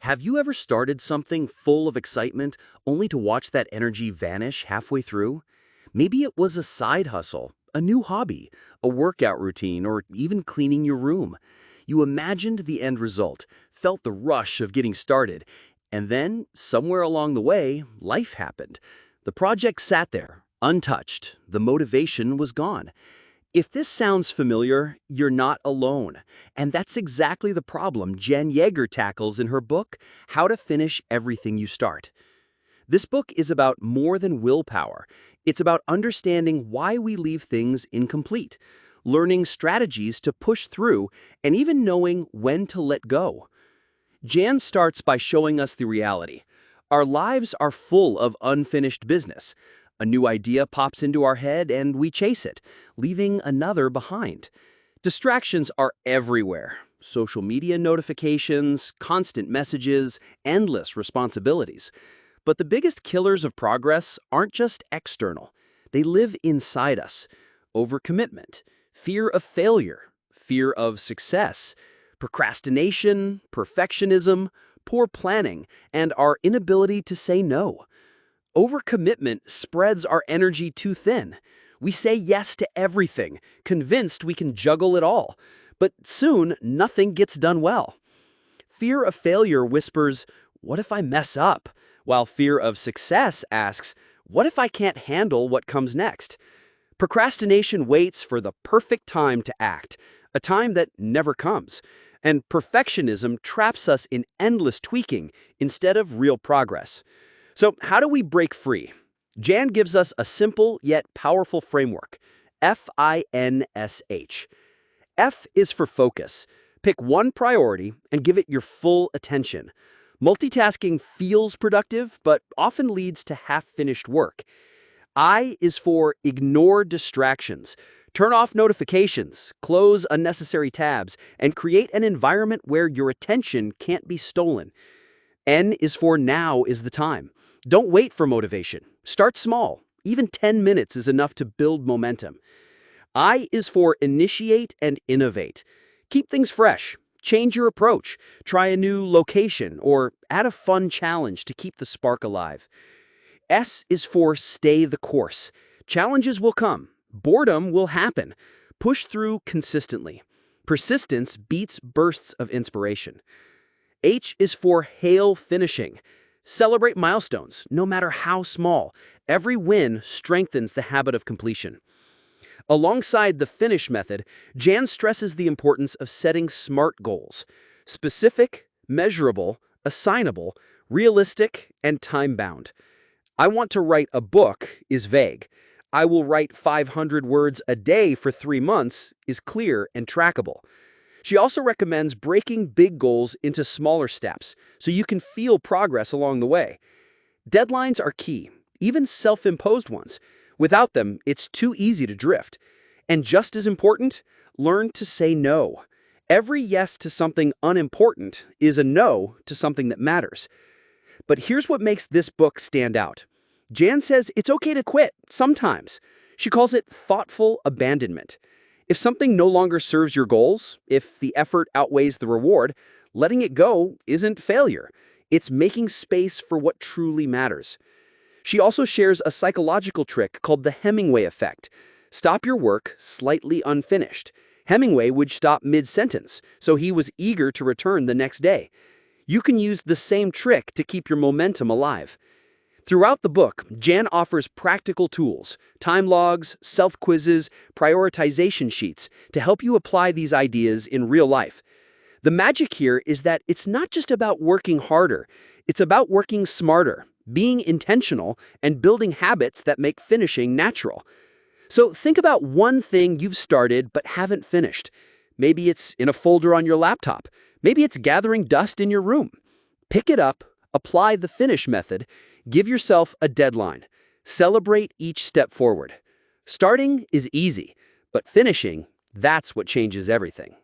Have you ever started something full of excitement only to watch that energy vanish halfway through? Maybe it was a side hustle, a new hobby, a workout routine, or even cleaning your room. You imagined the end result, felt the rush of getting started, and then, somewhere along the way, life happened. The project sat there, untouched. The motivation was gone. If this sounds familiar, you're not alone. And that's exactly the problem Jan Yager tackles in her book, How to Finish Everything You Start. This book is about more than willpower. It's about understanding why we leave things incomplete, learning strategies to push through, and even knowing when to let go. Jan starts by showing us the reality. Our lives are full of unfinished business. A new idea pops into our head and we chase it, leaving another behind. Distractions are everywhere. Social media notifications, constant messages, endless responsibilities. But the biggest killers of progress aren't just external. They live inside us. Overcommitment, fear of failure, fear of success, procrastination, perfectionism, poor planning, and our inability to say no. Overcommitment spreads our energy too thin. We say yes to everything, convinced we can juggle it all. But soon, nothing gets done well. Fear of failure whispers, "What if I mess up?" While fear of success asks, "What if I can't handle what comes next?" Procrastination waits for the perfect time to act, a time that never comes. And perfectionism traps us in endless tweaking instead of real progress. So how do we break free? Jan gives us a simple yet powerful framework, FINSH. F is for focus. Pick one priority and give it your full attention. Multitasking feels productive, but often leads to half-finished work. I is for ignore distractions. Turn off notifications, close unnecessary tabs, and create an environment where your attention can't be stolen. N is for now is the time. Don't wait for motivation. Start small. Even 10 minutes is enough to build momentum. I is for initiate and innovate. Keep things fresh. Change your approach. Try a new location or add a fun challenge to keep the spark alive. S is for stay the course. Challenges will come. Boredom will happen. Push through consistently. Persistence beats bursts of inspiration. H is for hail finishing. Celebrate milestones, no matter how small. Every win strengthens the habit of completion. Alongside the finish method, Jan stresses the importance of setting SMART goals: specific, measurable, assignable, realistic, and time-bound. I want to write a book is vague. I will write 500 words a day for 3 months is clear and trackable. She also recommends breaking big goals into smaller steps so you can feel progress along the way. Deadlines are key, even self-imposed ones. Without them, it's too easy to drift. And just as important, learn to say no. Every yes to something unimportant is a no to something that matters. But here's what makes this book stand out. Jan says it's okay to quit, sometimes. She calls it thoughtful abandonment. If something no longer serves your goals, if the effort outweighs the reward, letting it go isn't failure. It's making space for what truly matters. She also shares a psychological trick called the Hemingway effect. Stop your work slightly unfinished. Hemingway would stop mid-sentence, so he was eager to return the next day. You can use the same trick to keep your momentum alive. Throughout the book, Jan offers practical tools, time logs, self-quizzes, prioritization sheets to help you apply these ideas in real life. The magic here is that it's not just about working harder, it's about working smarter, being intentional, and building habits that make finishing natural. So think about one thing you've started but haven't finished. Maybe it's in a folder on your laptop. Maybe it's gathering dust in your room. Pick it up, apply the finish method, give yourself a deadline. Celebrate each step forward. Starting is easy, but finishing, that's what changes everything.